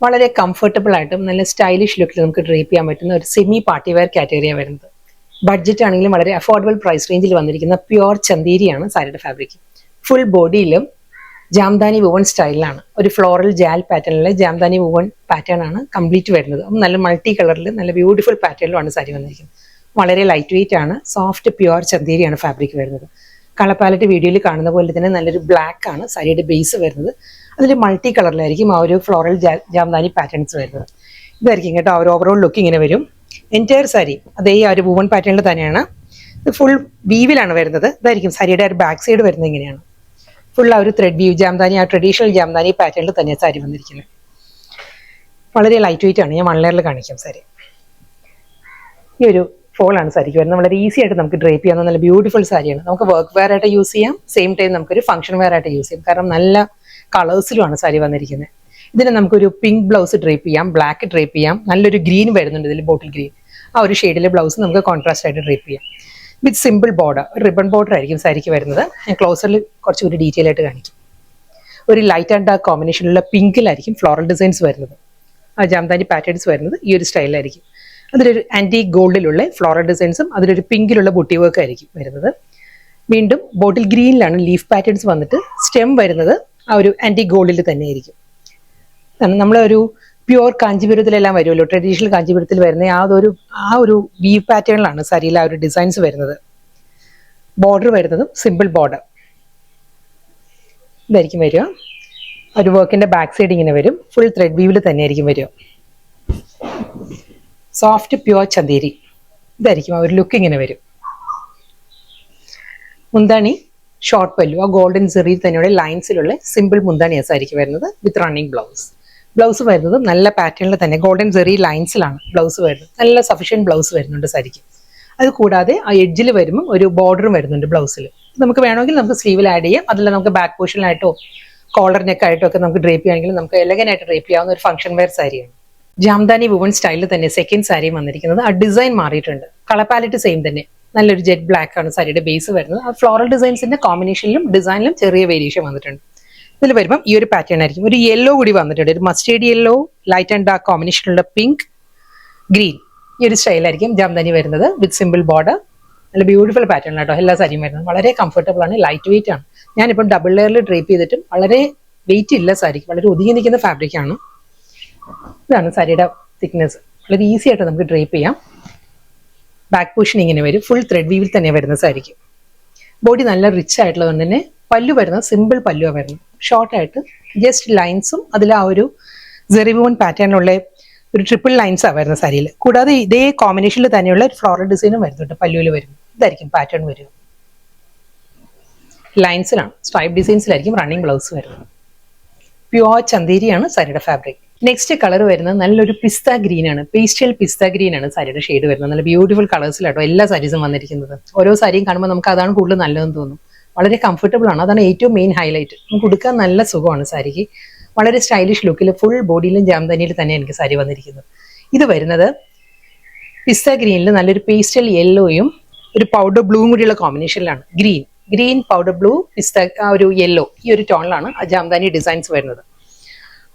വളരെ കംഫർട്ടബിൾ ആയിട്ടും നല്ല സ്റ്റൈലിഷ് ലുക്കിൽ നമുക്ക് ഡ്രേപ്പ് ചെയ്യാൻ പറ്റുന്ന ഒരു സെമി പാർട്ടി വെയർ കാറ്റഗറിയാണ് വരുന്നത്. ബഡ്ജറ്റ് ആണെങ്കിലും വളരെ അഫോർഡബിൾ പ്രൈസ് റേഞ്ചിൽ വന്നിരിക്കുന്ന പ്യുവർ ചന്തേരിയാണ് സാരിയുടെ ഫാബ്രിക്. ഫുൾ ബോഡിയിലും ജാംദാനി വുവൺ സ്റ്റൈലിലാണ് ഒരു ഫ്ലോറൽ ജാൽ പാറ്റേണിലെ ജാംദാനി വുവൺ പാറ്റേൺ ആണ് കംപ്ലീറ്റ് വരുന്നത്. നല്ല മൾട്ടി കളറിൽ നല്ല ബ്യൂട്ടിഫുൾ പാറ്റേണിലുമാണ് സാരി വന്നിരിക്കുന്നത്. വളരെ ലൈറ്റ് വെയിറ്റ് ആണ്, സോഫ്റ്റ് പ്യുവർ ചന്തേരിയാണ് ഫാബ്രിക് വരുന്നത്. കളർ പാലറ്റ് വീഡിയോയിൽ കാണുന്ന പോലെ തന്നെ നല്ലൊരു ബ്ലാക്ക് ആണ് സാരിയുടെ ബേസ് വരുന്നത്. അതിൽ മൾട്ടി കളറിലായിരിക്കും ആ ഒരു ഫ്ലോറൽ ജാംദാനി പാറ്റേൺസ് വരുന്നത്. ഇതായിരിക്കും കേട്ടോ ആ ഒരു ഓവറോൾ ലുക്ക് ഇങ്ങനെ വരും. എൻറ്റയർ സാരി അതേ ആ ഒരു വുവൺ പാറ്റേണിൽ തന്നെയാണ്. ഇത് ഫുൾ വീവിലാണ് വരുന്നത്. ഇതായിരിക്കും സാരിയുടെ ഒരു ബാക്ക് സൈഡ് വരുന്നത് ഇങ്ങനെയാണ്. ഫുൾ ആ ഒരു ത്രെഡ് വീവ് ജാംദാനി, ആ ട്രഡീഷണൽ ജാംദാനി പാറ്റേണിൽ തന്നെയാണ് സാരി വന്നിരിക്കുന്നത്. വളരെ ലൈറ്റ് വെയിറ്റ് ആണ്. ഞാൻ വൺ ലെയറിൽ കാണിക്കാം സാരി. ഈ ഒരു ഫോളാണ് സാരിക്ക് വരുന്നത്. വളരെ ഈസി ആയിട്ട് നമുക്ക് ഡ്രേപ്പ് ചെയ്യാവുന്ന നല്ല ബ്യൂട്ടിഫുൾ സാരിയാണ്. നമുക്ക് വർക്ക് വെയർ ആയിട്ട് യൂസ് ചെയ്യാം, സെയിം ടൈം നമുക്കൊരു ഫംഗ്ഷൻ വെയർ ആയിട്ട് യൂസ് ചെയ്യാം. കാരണം നല്ല കളേഴ്സിലുമാണ് സാരി വന്നിരിക്കുന്നത്. ഇതിന് നമുക്കൊരു പിങ്ക് ബ്ലൗസ് ഡ്രേപ്പ് ചെയ്യാം, ബ്ലാക്ക് ഡ്രേപ്പ് ചെയ്യാം, നല്ലൊരു ഗ്രീൻ വരുന്നുണ്ട് ഇതിൽ, ബോട്ടിൽ ഗ്രീൻ. ആ ഒരു ഷെയ്ഡിലെ ബ്ലൗസ് നമുക്ക് കോൺട്രാസ്റ്റ് ആയിട്ട് ഡ്രേപ്പ് ചെയ്യാം. വിത്ത് സിമ്പിൾ ബോർഡർ, റിബൺ ബോർഡർ ആയിരിക്കും സാരിക്ക് വരുന്നത്. ഞാൻ ക്ലോസറിൽ കുറച്ചുകൂടി ഡീറ്റെയിൽ ആയിട്ട് കാണിക്കും. ഒരു ലൈറ്റ് ആൻഡ് ഡാർക്ക് കോമ്പിനേഷനിലുള്ള പിങ്കിലായിരിക്കും ഫ്ലോറൽ ഡിസൈൻസ് വരുന്നത്. ആ ജാംദാനി പാറ്റേൺസ് വരുന്നത് ഈ ഒരു സ്റ്റൈലിലായിരിക്കും. അതിലൊരു ആൻറ്റി ഗോൾഡിലുള്ള ഫ്ലോറൽ ഡിസൈൻസും അതിലൊരു പിങ്കിലുള്ള ബുട്ടി വർക്ക് ആയിരിക്കും വരുന്നത്. വീണ്ടും ബോട്ടിൽ ഗ്രീനിലാണ് ലീഫ് പാറ്റേൺസ് വന്നിട്ട് സ്റ്റെം വരുന്നത് ആ ഒരു ആൻറ്റി ഗോൾഡിൽ തന്നെ ആയിരിക്കും. നമ്മളൊരു പ്യുവർ കാഞ്ചീപുരത്തിലെല്ലാം വരുമല്ലോ, ട്രഡീഷണൽ കാഞ്ചീപുരത്തിൽ വരുന്ന ആ ഒരു വീവ് പാറ്റേണിലാണ് സാരിയിൽ ആ ഒരു ഡിസൈൻസ് വരുന്നത്. ബോർഡർ വരുന്നതും സിമ്പിൾ ബോർഡർ ഇതായിരിക്കും വരിക. ഒരു വർക്കിന്റെ ബാക്ക് സൈഡ് ഇങ്ങനെ വരും. ഫുൾ ത്രെഡ് വീവിൽ തന്നെ ആയിരിക്കും വരിക. സോഫ്റ്റ് പ്യുവർ ചന്തേരി ഇതായിരിക്കും ആ ഒരു ലുക്ക് ഇങ്ങനെ വരും. മുന്താണി ഷോർട്ട് പല്ലു, ആ ഗോൾഡൻ സെറിയിൽ തന്നെയുള്ള ലൈൻസിലുള്ള സിമ്പിൾ മുന്താണിയാണ് സാരിക്ക് വരുന്നത്. വിത്ത് റണ്ണിങ് ബ്ലൗസ് വരുന്നത് നല്ല പാറ്റേണിൽ തന്നെ ഗോൾഡൻ സെറി ലൈൻസിലാണ് ബ്ലൗസ് വരുന്നത്. നല്ല സഫീഷ്യൻറ്റ് ബ്ലൗസ് വരുന്നുണ്ട് സാരിക്ക്. അത് കൂടാതെ ആ എഡ്ജിൽ വരുമ്പോൾ ഒരു ബോർഡറും വരുന്നുണ്ട് ബ്ലൗസിൽ. നമുക്ക് വേണമെങ്കിൽ നമുക്ക് സ്ലീവിൽ ആഡ് ചെയ്യാം. അതിൽ നമുക്ക് ബാക്ക് പോർഷനിലായിട്ടോ കോളർ നെക്കായിട്ടോ ഒക്കെ നമുക്ക് ഡ്രേപ്പ് ചെയ്യുകയാണെങ്കിൽ നമുക്ക് എലഗനായിട്ട് ഡ്രേപ്പ് ചെയ്യാവുന്ന ഒരു ഫംഗ്ഷൻ വെയർ സാരിയാണ്. ജാംദാനി വുവൺ സ്റ്റൈലിൽ തന്നെ സെക്കൻഡ് സാരിയും വന്നിരിക്കുന്നത്. ആ ഡിസൈൻ മാറിയിട്ടുണ്ട്. കളർ പാലറ്റ് സെയിം തന്നെ. നല്ലൊരു ജെറ്റ് ബ്ലാക്ക് ആണ് സാരിയുടെ ബേസ് വരുന്നത്. ആ ഫ്ലോറൽ ഡിസൈൻസിന്റെ കോമ്പിനേഷനിലും ഡിസൈനിലും ചെറിയ വേരിയേഷൻ വന്നിട്ടുണ്ട്. ഇതിൽ വരുമ്പം ഈ ഒരു പാറ്റേൺ ആയിരിക്കും. ഒരു യെല്ലോ കൂടി വന്നിട്ടുണ്ട്. ഒരു mustard yellow, light and dark കോമ്പിനേഷനുള്ള പിങ്ക്, ഗ്രീൻ, ഈ ഒരു സ്റ്റൈലായിരിക്കും ജാംദാനി വരുന്നത്. With simple border. നല്ല ബ്യൂട്ടിഫുൾ പാറ്റേൺ ആട്ടോ എല്ലാ സാരിയും വരുന്നത്. വളരെ കംഫർട്ടബിൾ ആണ്, ലൈറ്റ് വെയിറ്റ് ആണ്. ഞാനിപ്പം ഡബിൾ ലെയറിൽ ഡ്രേപ്പ് ചെയ്തിട്ടും വളരെ വെയിറ്റ് ഇല്ല സാരിക്ക്. വളരെ ഒതുങ്ങി നിൽക്കുന്ന ഫാബ്രിക് ആണ്. ഇതാണ് സാരിയുടെ തിക്നെസ്. വളരെ ഈസി ആയിട്ട് നമുക്ക് ഡ്രേപ്പ് ചെയ്യാം. ബാക്ക് പോർഷൻ ഇങ്ങനെ വരും. ഫുൾ ത്രെഡ് വീവിൽ തന്നെ വരുന്ന സാരിക്ക്. ബോഡി നല്ല റിച്ച് ആയിട്ടുള്ളത് തന്നെ. പല്ലു വരുന്നത് സിമ്പിൾ പല്ലുവാണ് വരുന്നത്. ഷോർട്ടായിട്ട് ജസ്റ്റ് ലൈൻസും അതിൽ ആ ഒരു സെറിവോൺ പാറ്റേണിലുള്ള ഒരു ട്രിപ്പിൾ ലൈൻസാണ് വരുന്ന സാരിയിൽ. കൂടാതെ ഇതേ കോമ്പിനേഷനിൽ തന്നെയുള്ള ഒരു ഫ്ലോറൽ ഡിസൈനും വരുന്നുണ്ട് പല്ലുവിൽ വരും. ഇതായിരിക്കും പാറ്റേൺ വരിക. ലൈൻസിലാണ്, സ്ട്രൈപ്പ് ഡിസൈൻസിലായിരിക്കും റണ്ണിങ് ബ്ലൗസ് വരുന്നത്. പ്യുവർ ചന്തേരിയാണ് സാരിയുടെ ഫാബ്രിക്. നെക്സ്റ്റ് കളർ വരുന്നത് നല്ലൊരു പിസ്ത ഗ്രീൻ ആണ്. പേസ്റ്റൽ പിസ്ത ഗ്രീൻ ആണ് സാരിയുടെ ഷെയ്ഡ് വരുന്നത്. നല്ല ബ്യൂട്ടിഫുൾ കളേഴ്സിലാട്ടോ എല്ലാ സാരീസും വന്നിരിക്കുന്നത്. ഓരോ സാരിയും കാണുമ്പോൾ നമുക്ക് അതാണ് കൂടുതൽ നല്ലതെന്ന് തോന്നും. വളരെ കംഫർട്ടബിൾ ആണ്. അതാണ് ഏറ്റവും മെയിൻ ഹൈലൈറ്റ്. നമുക്ക് ഉടുക്കാൻ നല്ല സുഖമാണ് സാരിക്ക്. വളരെ സ്റ്റൈലിഷ് ലുക്കിൽ ഫുൾ ബോഡിയിലും ജാംദാനിയിൽ തന്നെ എനിക്ക് സാരി വന്നിരിക്കുന്നത്. ഇത് വരുന്നത് പിസ്ത ഗ്രീനിൽ നല്ലൊരു പേസ്റ്റൽ യെല്ലോയും ഒരു പൗഡർ ബ്ലൂവും കൂടിയുള്ള കോമ്പിനേഷനിലാണ്. ഗ്രീൻ പൗഡർ ബ്ലൂ പിസ്ത ആ ഒരു യെല്ലോ, ഈ ഒരു ടോണിലാണ് ആ ജാംദാനി ഡിസൈൻസ് വരുന്നത്.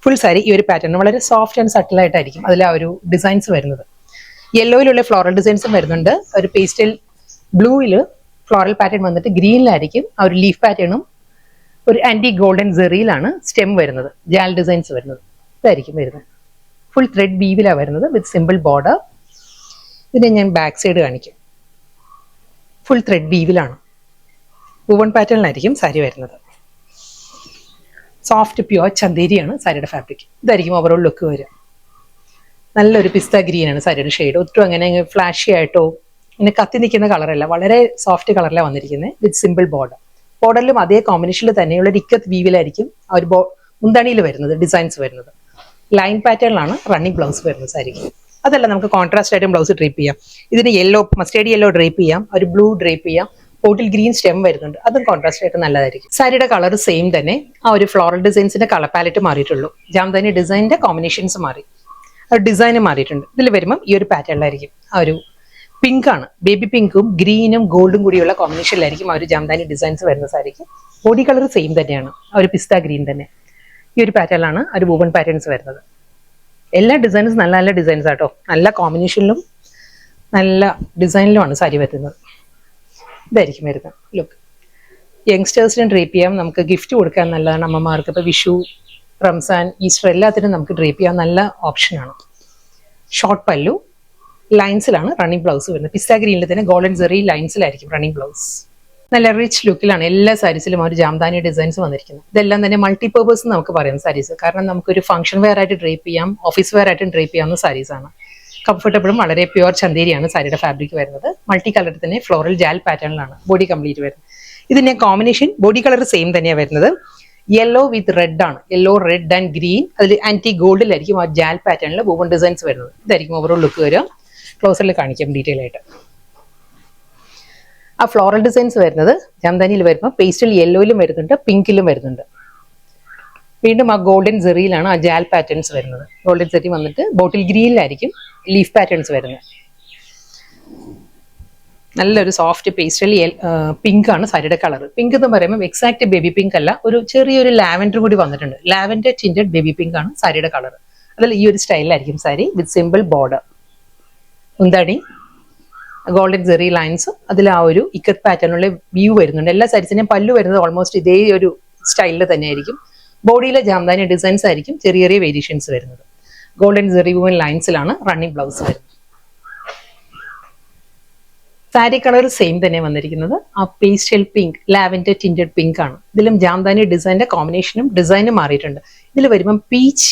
ഫുൾ സാരി ഈ ഒരു പാറ്റേൺ വളരെ സോഫ്റ്റ് ആൻഡ് സട്ടിൽ ആയിട്ടായിരിക്കും അതിൽ ആ ഒരു ഡിസൈൻസ് വരുന്നത്. യെല്ലോയിലുള്ള ഫ്ലോറൽ ഡിസൈൻസും വരുന്നുണ്ട്. ഒരു പേസ്റ്റൽ ബ്ലൂവിൽ ഫ്ലോറൽ പാറ്റേൺ വന്നിട്ട് ഗ്രീനിലായിരിക്കും ആ ഒരു ലീഫ് പാറ്റേണും ഒരു ആന്റി ഗോൾഡൻ സെറിയിലാണ് സ്റ്റെം വരുന്നത്, ജാൽ ഡിസൈൻസ് വരുന്നത്. ഇതായിരിക്കും വരുന്നത്. ഫുൾ ത്രെഡ് വീവിലാണ് വരുന്നത് വിത്ത് സിമ്പിൾ ബോർഡർ. ഇതിനെ ഞാൻ ബാക്ക് സൈഡ് കാണിക്കും. ഫുൾ ത്രെഡ് വീവിലാണ്. വുവൺ പാറ്റേണിലായിരിക്കും സാരി വരുന്നത്. സോഫ്റ്റ് പ്യുവർ ചന്തേരിയാണ് സാരിയുടെ ഫാബ്രിക്. ഇതായിരിക്കും ഓവറോൾ ലുക്ക് വരിക. നല്ലൊരു പിസ്ത ഗ്രീൻ ആണ് സാരിയുടെ ഷെയ്ഡ്. ഒട്ടും അങ്ങനെ ഫ്ലാഷി ആയിട്ടോ ഇങ്ങനെ കത്തി നിൽക്കുന്ന കളറല്ല, വളരെ സോഫ്റ്റ് കളറിലാണ് വന്നിരിക്കുന്നത്. വിത്ത് സിമ്പിൾ ബോർഡറിലും അതേ കോമ്പിനേഷനിൽ തന്നെയുള്ള ഇക്കത്ത് വീവിലായിരിക്കും ആ ഒരു മുന്താണിയിൽ വരുന്നത് ഡിസൈൻസ് വരുന്നത്. ലൈൻ പാറ്റേണിലാണ് റണ്ണിങ് ബ്ലൗസ് വരുന്നത് സാരിക്ക്. അതല്ല നമുക്ക് കോൺട്രാസ്റ്റ് ആയിട്ടും ബ്ലൗസ് ഡ്രേപ്പ് ചെയ്യാം. ഇതിന് യെല്ലോ, മസ്റ്റേർഡ് യെല്ലോ ഡ്രേപ്പ് ചെയ്യാം, ഒരു ബ്ലൂ ഡ്രേപ്പ് ചെയ്യാം. ബോട്ടിൽ ഗ്രീൻ സ്റ്റെം വരുന്നുണ്ട്. അതും കോൺട്രാസ്റ്റ് ആയിട്ട് നല്ലതായിരിക്കും. സാരിയുടെ കളർ സെയിം തന്നെ. ആ ഒരു ഫ്ലോറൽ ഡിസൈൻസിന്റെ കളർ പാലറ്റ് മാറിയിട്ടുള്ളൂ. ജാംദാനി ഡിസൈനിന്റെ കോമ്പിനേഷൻസ് മാറി, ആ ഡിസൈന് മാറിയിട്ടുണ്ട്. ഇതിൽ വരുമ്പം ഈ ഒരു പാറ്റേണിലായിരിക്കും. ആ ഒരു പിങ്ക് ആണ്, ബേബി പിങ്കും ഗ്രീനും ഗോൾഡും കൂടിയുള്ള കോമ്പിനേഷനിലായിരിക്കും ആ ഒരു ജാംദാനി ഡിസൈൻസ് വരുന്ന സാരിക്ക്. ബോഡി കളർ സെയിം തന്നെയാണ്, ആ ഒരു പിസ്ത ഗ്രീൻ തന്നെ. ഈ ഒരു പാറ്റേണിലാണ് ഒരു വുവൺ പാറ്റേൺസ് വരുന്നത്. എല്ലാ ഡിസൈൻസും നല്ല നല്ല ഡിസൈൻസ് ആട്ടോ, നല്ല കോമ്പിനേഷനിലും നല്ല ഡിസൈനിലുമാണ് സാരി വരുന്നത്. ഇതായിരിക്കും വരുന്നത് ലുക്ക്. യങ്സ്റ്റേഴ്സിനും ഡ്രേപ്പ് ചെയ്യാം, നമുക്ക് ഗിഫ്റ്റ് കൊടുക്കാൻ നല്ലതാണ്. അമ്മമാർക്ക് ഇപ്പോൾ വിഷു, റംസാൻ, ഈസ്റ്റർ എല്ലാത്തിനും നമുക്ക് ഡ്രേപ്പ് ചെയ്യാൻ നല്ല ഓപ്ഷനാണ്. ഷോർട്ട് പല്ലു, ലൈൻസിലാണ് റണ്ണിങ് ബ്ലൗസ് വരുന്നത്. പിസ്ത ഗ്രീനിൽ തന്നെ ഗോൾഡൻ സെറി ലൈൻസിലായിരിക്കും റണ്ണിങ് ബ്ലൗസ്. നല്ല റിച്ച് ലുക്കിലാണ് എല്ലാ സാരീസിലും ഒരു ജാംദാനി ഡിസൈൻസ് വന്നിരിക്കുന്നത്. ഇതെല്ലാം തന്നെ മൾട്ടിപർപ്പസ് നമുക്ക് പറയാം സാരീസ്. കാരണം നമുക്കൊരു ഫംഗ്ഷൻ വെയർ ആയിട്ട് ഡ്രേപ്പ് ചെയ്യാം, ഓഫീസ് വെയർ ആയിട്ടും ഡ്രേപ്പ് ചെയ്യാവുന്ന സാരീസാണ്. കംഫർട്ടബിളും വളരെ പ്യുവർ ചന്തേരിയാണ് സാരിയുടെ ഫാബ്രിക് വരുന്നത്. മൾട്ടി കളറിൽ തന്നെ ഫ്ലോറൽ ജാൽ പാറ്റേണിലാണ് ബോഡി കംപ്ലീറ്റ് വരുന്നത്. ഇതിന്റെ കോമ്പിനേഷൻ ബോഡി കളർ സെയിം തന്നെയാണ് വരുന്നത്. യെല്ലോ വിത്ത് റെഡ് ആണ്, യെല്ലോ റെഡ് ആൻഡ് ഗ്രീൻ. അതിൽ ആന്റി ഗോൾഡിലായിരിക്കും ആ ജാൽ പാറ്റേണിൽ വുവൺ ഡിസൈൻസ് വരുന്നത്. ഇതായിരിക്കും ഓവറോൾ ലുക്ക് വരിക. ക്ലോസറിൽ കാണിക്കാം ഡീറ്റെയിൽ ആയിട്ട്. ആ ഫ്ലോറൽ ഡിസൈൻസ് വരുന്നത് ജാംദാനിയിൽ വരുമ്പോൾ പേസ്റ്റൽ യെല്ലോയിലും വരുന്നുണ്ട്, പിങ്കിലും വരുന്നുണ്ട്. വീണ്ടും ആ ഗോൾഡൻ സെറിയിലാണ് ആ ജാൽ പാറ്റേൺസ് വരുന്നത്. ഗോൾഡൻ സെറി വന്നിട്ട് ബോട്ടിൽ ഗ്രീനിലായിരിക്കും ലീഫ് പാറ്റേൺസ് വരുന്നത്. നല്ലൊരു സോഫ്റ്റ് പേസ്റ്റൽ പിങ്ക് ആണ് സാരിയുടെ കളർ. പിങ്ക് എന്ന് പറയുമ്പോൾ എക്സാക്ട് ബേബി പിങ്ക് അല്ല, ഒരു ചെറിയൊരു ലാവൻഡർ കൂടി വന്നിട്ടുണ്ട്. ലാവൻഡർ ടിൻറ്റഡ് ബേബി പിങ്ക് ആണ് സാരിയുടെ കളർ. അതിൽ ഈ ഒരു സ്റ്റൈലിലായിരിക്കും സാരി വിത്ത് സിമ്പിൾ ബോർഡർ. മുന്താണി ഗോൾഡൻ സെറി ലൈൻസ്, അതിൽ ആ ഒരു ഇക്കത്ത് പാറ്റേണിലുള്ള വ്യൂ വരുന്നുണ്ട്. എല്ലാ സാരീസിനെയും പല്ലു വരുന്നത് ഓൾമോസ്റ്റ് ഇതേ ഒരു സ്റ്റൈലിൽ തന്നെയായിരിക്കും. ബോഡിയിലെ ജാംദാനി ഡിസൈൻസ് ആയിരിക്കും ചെറിയ ചെറിയ വേരിയേഷൻസ് വരുന്നത്. ഗോൾഡൻ സെറി വുവൻ ലൈൻസിലാണ് റണ്ണിങ് ബ്ലൗസ് വരുന്നത്. സാരി കളർ സെയിം തന്നെ വന്നിരിക്കുന്നത് ആ pastel pink, lavender tinted pink ആണ്. ഇതിലും ജാംദാനി ഡിസൈനിന്റെ കോമ്പിനേഷനും ഡിസൈനും മാറിയിട്ടുണ്ട്. ഇതിൽ വരുമ്പം പീച്ച്,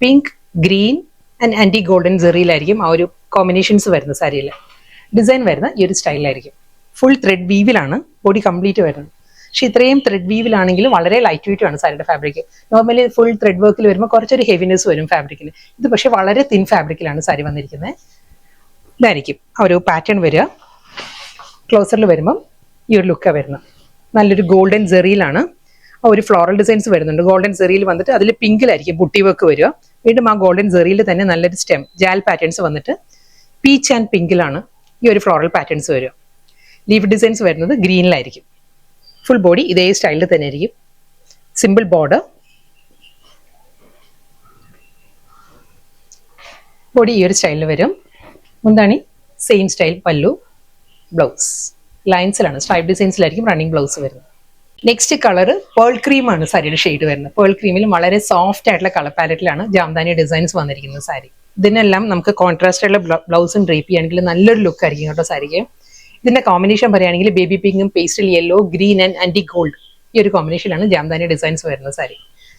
പിങ്ക്, ഗ്രീൻ ആൻഡ് ആന്റി ഗോൾഡൻ സെറിയിലായിരിക്കും ആ ഒരു കോമ്പിനേഷൻസ് വരുന്നത്. സാരിയിൽ ഡിസൈൻ വരുന്ന ഈ ഒരു സ്റ്റൈലിലായിരിക്കും. ഫുൾ ത്രെഡ് വീവിലാണ് ബോഡി കംപ്ലീറ്റ് വരുന്നത്. പക്ഷെ ഇത്രയും ത്രെഡ് വീവിലാണെങ്കിലും വളരെ ലൈറ്റ് വെയിറ്റ് ആണ് സാരിയുടെ ഫാബ്രിക്. നോർമലി ഫുൾ ത്രെഡ് വർക്കിൽ വരുമ്പോൾ കുറച്ചൊരു ഹെവിനെസ് വരും ഫാബ്രിക്കിന്. ഇത് പക്ഷെ വളരെ തിൻ ഫാബ്രിക്കിലാണ് സാരി വന്നിരിക്കുന്നത്. ഇതായിരിക്കും ആ ഒരു പാറ്റേൺ വരിക. ക്ലോസറിൽ വരുമ്പം ഈ ഒരു ലുക്കാണ് വരുന്നത്. നല്ലൊരു ഗോൾഡൻ സെറിയിലാണ് ആ ഒരു ഫ്ലോറൽ ഡിസൈൻസ് വരുന്നുണ്ട്. ഗോൾഡൻ സെറിയിൽ വന്നിട്ട് അതിൽ പിങ്കിലായിരിക്കും ബുട്ടി വർക്ക് വരിക. വീണ്ടും ആ ഗോൾഡൻ സെറിയിൽ തന്നെ നല്ലൊരു സ്റ്റെം ജാൽ പാറ്റേൺസ് വന്നിട്ട് പീച്ച് ആൻഡ് പിങ്കിലാണ് ഈ ഒരു ഫ്ലോറൽ പാറ്റേൺസ് വരിക. ലീഫ് ഡിസൈൻസ് വരുന്നത് ഗ്രീനിലായിരിക്കും. ഫുൾ ബോഡി ഇതേ സ്റ്റൈലിൽ തന്നെ ആയിരിക്കും. സിമ്പിൾ ബോർഡർ, ബോഡി ഈ ഒരു സ്റ്റൈലിൽ വരും. മുന്താണി സെയിം സ്റ്റൈൽ പല്ലു, ബ്ലൗസ് ലൈൻസിലാണ് സ്ട്രൈപ്പ് ഡിസൈൻസിലായിരിക്കും റണ്ണിങ് ബ്ലൗസ് വരുന്നത്. നെക്സ്റ്റ് കളർ പേൾ ക്രീം ആണ് സാരിയുടെ ഷെയ്ഡ് വരുന്നത്. പേൾ ക്രീമിൽ വളരെ സോഫ്റ്റ് ആയിട്ടുള്ള കളർ പാലറ്റിലാണ് ജാംദാനി ഡിസൈൻസ് വന്നിരിക്കുന്നത് സാരി. ഇതിനെല്ലാം നമുക്ക് കോൺട്രാസ്റ്റ് ആയിട്ടുള്ള ബ്ലൗസും ഡ്രേപ്പ് ചെയ്യുകയാണെങ്കിൽ നല്ലൊരു ലുക്ക് ആയിരിക്കും കേട്ടോ സാരിക്ക്. ഇതിന്റെ കോമ്പിനേഷൻ പറയുകയാണെങ്കിൽ ബേബി പിങ്കും പേസ്റ്റൽ യെല്ലോ, ഗ്രീൻ ആൻഡ് ആന്റി ഗോൾഡ്, ഈ ഒരു കോമ്പിനേഷനിലാണ് ജാംദാനി ഡിസൈൻസ് വരുന്നത് സാരി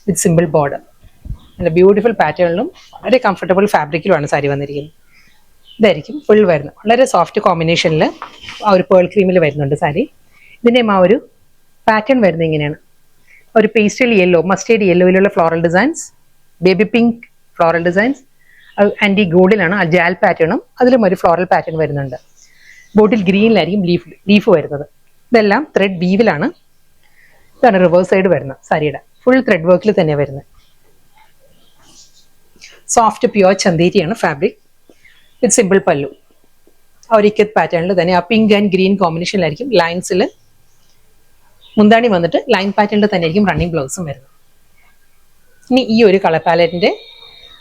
വിത്ത് സിമ്പിൾ ബോർഡർ. നല്ല ബ്യൂട്ടിഫുൾ പാറ്റേണിലും വളരെ കംഫർട്ടബിൾ ഫാബ്രിക്കിലുമാണ് സാരി വന്നിരിക്കുന്നത്. ഇതായിരിക്കും ഫുൾ വരുന്നത്. വളരെ സോഫ്റ്റ് കോമ്പിനേഷനിൽ ആ ഒരു പേൾ ക്രീമിൽ വരുന്നുണ്ട് സാരി. ഇതിൻ്റെയും ആ ഒരു പാറ്റേൺ വരുന്നത് ഇങ്ങനെയാണ്. ഒരു പേസ്റ്റൽ യെല്ലോ, മസ്റ്റേഡ് യെല്ലോയിലുള്ള floral designs, baby pink floral designs, ആന്റി ഗോൾഡിലാണ് ആ ജാൽ പാറ്റേണും അതിലും ഒരു ഫ്ലോറൽ പാറ്റേൺ വരുന്നുണ്ട്. ബോട്ടിൽ ഗ്രീനിലായിരിക്കും ലീഫ് വരുന്നത്. ഇതെല്ലാം ത്രെഡ് വീവിലാണ്. ഇതാണ് റിവേഴ്സ് സൈഡ് വരുന്നത് സാരിയുടെ. ഫുൾ ത്രെഡ് വർക്കിൽ തന്നെ വരുന്നത്. സോഫ്റ്റ് പ്യുവർ ചന്തേരിയാണ് ഫാബ്രിക് വിത്ത് സിമ്പിൾ പല്ലു. ആ ഒരു ഇക്കത്ത് പാറ്റേണിൽ തന്നെ ആ പിങ്ക് ആൻഡ് ഗ്രീൻ കോമ്പിനേഷനിലായിരിക്കും ലൈൻസിൽ. മുന്താണി വന്നിട്ട് ലൈൻ പാറ്റേണിൽ തന്നെ ആയിരിക്കും റണ്ണിങ് ബ്ലൗസും വരുന്നത്. ഇനി ഈ ഒരു കളർ പാലറ്റിന്റെ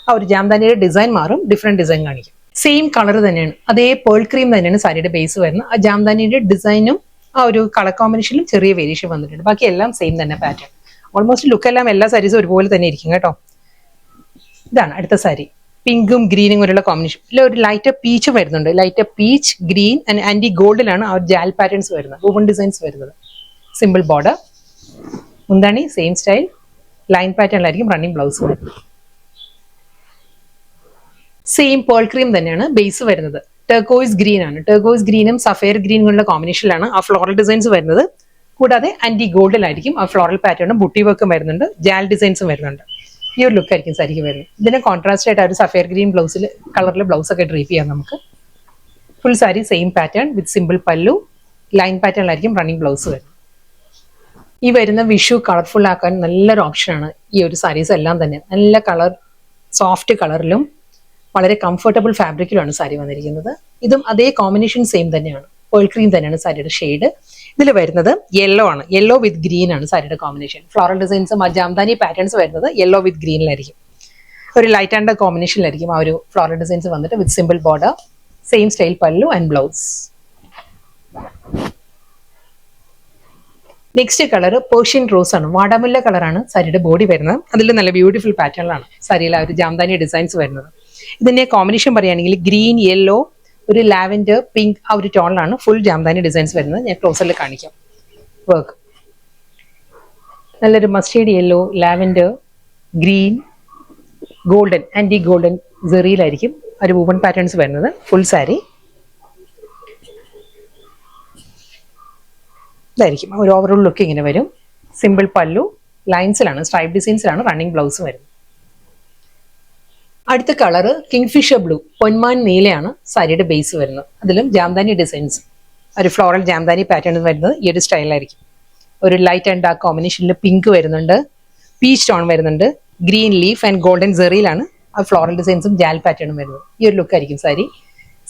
ആ ഒരു ജാംദാനിയുടെ ഡിസൈൻ മാറും, ഡിഫറെന്റ് ഡിസൈൻ കാണിക്കും. സെയിം കളർ തന്നെയാണ്, അതേ പേൾ ക്രീം തന്നെയാണ് സാരിയുടെ ബേസ് വരുന്നത്. ആ ജാംദാനിയുടെ ഡിസൈനും ആ ഒരു കളർ കോമ്പിനേഷനിലും ചെറിയ വേരിയേഷൻ വന്നിട്ടുണ്ട്. ബാക്കി എല്ലാം സെയിം തന്നെ പാറ്റേൺ. ഓൾമോസ്റ്റ് ലുക്ക് എല്ലാം എല്ലാ സാരീസും ഒരുപോലെ തന്നെ ഇരിക്കും കേട്ടോ. ഇതാണ് അടുത്ത സാരി. പിങ്കും ഗ്രീനും കൂടെയുള്ള കോമ്പിനേഷൻ. ഇതിൽ ഒരു ലൈറ്റ് പീച്ച് വരുന്നുണ്ട്. ലൈറ്റ് പീച്ച്, ഗ്രീൻ ആൻഡ് ആന്റി ഗോൾഡിലാണ് ആ ഒരു ജാൽ പാറ്റേൺസ് വരുന്നത്, വുവൺ ഡിസൈൻസ് വരുന്നത്. Simple border. മുന്താണി സെയിം സ്റ്റൈൽ ലൈൻ പാറ്റേണിലായിരിക്കും റണ്ണിങ് ബ്ലൗസ് വരുന്നത്. സെയിം പേൾ ക്രീം തന്നെയാണ് ബേസ് വരുന്നത്. ടെർക്കോയിസ് ഗ്രീൻ ആണ്. ടെർക്കോയിസ് ഗ്രീനും സഫയർ ഗ്രീനുള്ള കോമ്പിനേഷനിലാണ് ആ ഫ്ലോറൽ ഡിസൈൻസ് വരുന്നത്. കൂടാതെ ആന്റി ഗോൾഡിലായിരിക്കും ആ ഫ്ലോറൽ പാറ്റേണും ബുട്ടി വർക്കും വരുന്നുണ്ട്, ജാൽ ഡിസൈൻസും വരുന്നുണ്ട്. ഈ ഒരു ലുക്ക് ആയിരിക്കും സാരിക്ക് വരുന്നത്. ഇതിന് കോൺട്രാസ്റ്റ് ആയിട്ട് ആ ഒരു സഫയർ ഗ്രീൻ ബ്ലൗസിൽ കളറിൽ ബ്ലൗസ് ഒക്കെ ഡ്രേപ്പ് ചെയ്യാം നമുക്ക്. ഫുൾ സാരി സെയിം പാറ്റേൺ വിത്ത് സിമ്പിൾ പല്ലു, ലൈൻ പാറ്റേണിലായിരിക്കും റണ്ണിങ് ബ്ലൗസ് വരുന്നത്. ഈ വരുന്ന വിഷു കളർഫുൾ ആക്കാൻ നല്ലൊരു ഓപ്ഷനാണ് ഈ ഒരു സാരീസ് എല്ലാം തന്നെ. നല്ല കളർ, സോഫ്റ്റ് കളറിലും വളരെ കംഫർട്ടബിൾ ഫാബ്രിക്കിലുമാണ് സാരി വന്നിരിക്കുന്നത്. ഇതും അതേ കോമ്പിനേഷൻ സെയിം തന്നെയാണ്. പേൾ ക്രീം തന്നെയാണ് സാരിയുടെ ഷെയ്ഡ്. ഇതിൽ വരുന്നത് യെല്ലോ ആണ്. യെല്ലോ വിത്ത് ഗ്രീൻ ആണ് സാരിയുടെ കോമ്പിനേഷൻ. ഫ്ലോറൽ ഡിസൈൻസും ജാംദാനി പാറ്റേൺസ് വരുന്നത് യെല്ലോ വിത്ത് ഗ്രീനിലായിരിക്കും. ഒരു ലൈറ്റ് ആൻഡ് കോമ്പിനേഷനിലായിരിക്കും ആ ഒരു ഫ്ലോറൽ ഡിസൈൻസ് വന്നിട്ട് with simple border, same style pallu and blouse. Next colour Persian rose ആണ്. വാടാമുല്ല കളറാണ് സാരിയുടെ ബോഡി വരുന്നത്. അതിൽ നല്ല ബ്യൂട്ടിഫുൾ പാറ്റേണിലാണ് സാരിയിൽ ആ ഒരു ജാംദാനി ഡിസൈൻസ് വരുന്നത്. ഇതിന്റെ കോമ്പിനേഷൻ പറയുകയാണെങ്കിൽ ഗ്രീൻ, യെല്ലോ, ഒരു ലാവൻഡർ, പിങ്ക് ആ ഒരു ടോണിലാണ് ഫുൾ ജാംദാനി ഡിസൈൻസ് വരുന്നത്. ഞാൻ ക്ലോസറിൽ കാണിക്കാം. വർക്ക് നല്ലൊരു mustard yellow, lavender, green, golden, antique golden സെറിയിലായിരിക്കും ഒരു വുവൺ പാറ്റേൺസ് വരുന്നത്. ഫുൾ സാരി ഇതായിരിക്കും. ഒരു ഓവറോൾ ലുക്ക് ഇങ്ങനെ വരും. സിമ്പിൾ പല്ലു, ലൈൻസിലാണ്, സ്ട്രൈപ്പ് ഡിസൈൻസിലാണ് റണ്ണിങ് ബ്ലൗസ് വരുന്നത്. അടുത്ത കളർ കിങ്ഫിഷർ ബ്ലൂ, പൊന്മാൻ നീലയാണ് സാരിയുടെ ബേസ് വരുന്നത്. അതിലും ജാംദാനി ഡിസൈൻസ്, ഒരു ഫ്ലോറൽ ജാംദാനി പാറ്റേൺ വരുന്നത് ഈ ഒരു സ്റ്റൈലായിരിക്കും. ഒരു ലൈറ്റ് ആൻഡ് ഡാർക്ക് കോമ്പിനേഷനിൽ പിങ്ക് വരുന്നുണ്ട്, പീച്ച് ടോൺ വരുന്നുണ്ട്, ഗ്രീൻ ലീഫ് ആൻഡ് ഗോൾഡൻ സെറിയിലാണ് ആ ഫ്ലോറൽ ഡിസൈൻസും ജാൽ പാറ്റേണും വരുന്നത്. ഈ ഒരു ലുക്ക് ആയിരിക്കും sari.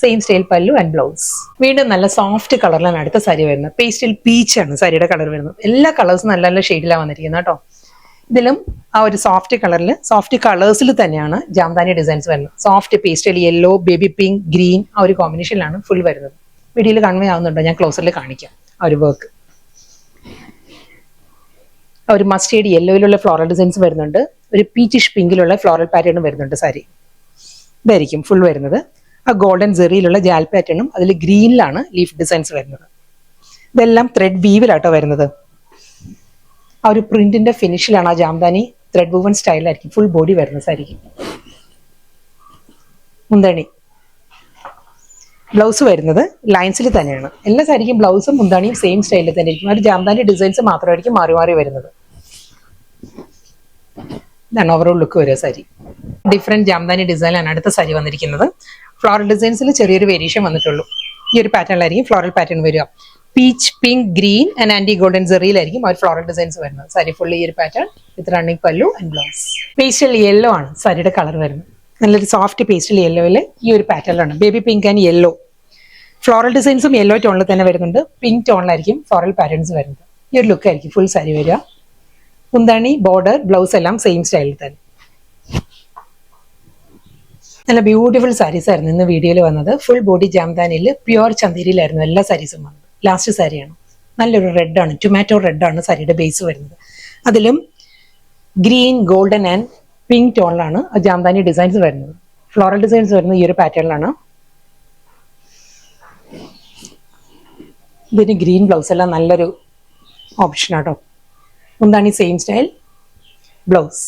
Same style pallu and blouse. വീണ്ടും നല്ല സോഫ്റ്റ് കളറിലാണ് അടുത്ത സാരി വരുന്നത്. പേസ്റ്റൽ പീച്ച് ആണ് സാരിയുടെ കളർ വരുന്നത്. എല്ലാ കളേഴ്സും നല്ല നല്ല ഷെയ്ഡിലാണ് വന്നിരിക്കുന്നത് കേട്ടോ. ഇതിലും ആ ഒരു സോഫ്റ്റ് കളറിൽ, സോഫ്റ്റ് കളേഴ്സിൽ തന്നെയാണ് ജാംദാനി ഡിസൈൻസ് വരുന്നത്. Soft pastel yellow, baby pink, green ആ ഒരു കോമ്പിനേഷനിലാണ് ഫുൾ വരുന്നത്. വീഡിയോയിൽ കൺവേ ആവുന്നുണ്ടോ? ഞാൻ ക്ലോസറിൽ കാണിക്കാം ആ ഒരു വർക്ക്. ഒരു മസ്റ്റേർഡ് യെല്ലോയിലുള്ള ഫ്ലോറൽ ഡിസൈൻസ് വരുന്നുണ്ട്. ഒരു പീച്ചിഷ് പിങ്കിലുള്ള ഫ്ലോറൽ പാറ്റേണും വരുന്നുണ്ട് സാരി. ഇതായിരിക്കും ഫുൾ വരുന്നത്. ആ ഗോൾഡൻ സെറിയിലുള്ള ജാൽ പാറ്റേണും അതിൽ ഗ്രീനിലാണ് ലീഫ് ഡിസൈൻസ് വരുന്നത്. ഇതെല്ലാം ത്രെഡ് വീവിലാട്ടോ വരുന്നത്. ആ ഒരു പ്രിന്റിന്റെ ഫിനിഷിലാണ് ആ ജാംദാനി ത്രെഡ് വൂവൻ സ്റ്റൈലായിരിക്കും ഫുൾ ബോഡി വരുന്നത് സാരിക്ക്. മുന്താണി ബ്ലൗസ് വരുന്നത് ലൈൻസിൽ തന്നെയാണ്. എല്ലാ സാരിക്കും ബ്ലൗസും മുന്താണിയും സെയിം സ്റ്റൈലിൽ തന്നെ ആയിരിക്കും. ഒരു ജാംദാനി ഡിസൈൻസ് മാത്രമായിരിക്കും മാറി മാറി വരുന്നത്. ഇതാണ് ഓവറോൾ ലുക്ക് വരിക സാരി. ഡിഫറെന്റ് ജാംദാനി ഡിസൈനിലാണ് അടുത്ത സാരി വന്നിരിക്കുന്നത്. ഫ്ലോറൽ ഡിസൈൻസിൽ ചെറിയൊരു വേരിയേഷൻ വന്നിട്ടുള്ളൂ. ഈ ഒരു പാറ്റേണിലായിരിക്കും ഫ്ലോറൽ പാറ്റേൺ വരിക. പീച്ച്, പിങ്ക്, ഗ്രീൻ ആൻഡ് ആന്റി ഗോൾഡൻ സെറിയിലായിരിക്കും ആ ഒരു ഫ്ലോറൽ ഡിസൈൻസ് വരുന്നത്. സാരി ഫുൾ ഈ ഒരു pattern with running pallu and blouse. Pastel yellow ആണ് സാരിയുടെ കളർ വരുന്നത്. നല്ലൊരു സോഫ്റ്റ് പേസ്റ്റൽ യെല്ലോയിൽ ഈ ഒരു പാറ്റേണിലാണ് baby pink and yellow. Floral ഡിസൈൻസും യെല്ലോ ടോണിൽ തന്നെ വരുന്നുണ്ട്. പിങ്ക് ടോണിലായിരിക്കും ഫ്ലോറൽ പാറ്റേൺസ് വരുന്നത്. ഈ ഒരു ലുക്ക് ആയിരിക്കും ഫുൾ സാരി വരിക. മുന്താണി, ബോർഡർ, ബ്ലൗസ് എല്ലാം സെയിം സ്റ്റൈലിൽ തന്നെ. നല്ല ബ്യൂട്ടിഫുൾ സാരീസ് ആയിരുന്നു ഇന്ന് വീഡിയോയിൽ വന്നത്. ഫുൾ ബോഡി ജാംദാനിയിൽ പ്യുവർ ചന്തേരിയിലായിരുന്നു എല്ലാ സാരീസും വന്നത്. ലാസ്റ്റ് സാരിയാണ്. നല്ലൊരു റെഡാണ്, ടൊമാറ്റോ റെഡാണ് സാരിയുടെ ബേസ് വരുന്നത്. അതിലും ഗ്രീൻ, ഗോൾഡൻ ആൻഡ് പിങ്ക് ടോണിലാണ് ജാംദാനി ഡിസൈൻസ് വരുന്നത്. ഫ്ലോറൽ ഡിസൈൻസ് വരുന്നത് ഈ ഒരു പാറ്റേണിലാണ്. ഇതിന് ഗ്രീൻ ബ്ലൗസ് എല്ലാം നല്ലൊരു ഓപ്ഷൻ ആട്ടോ. മുന്താണി സെയിം സ്റ്റൈൽ, ബ്ലൗസ്.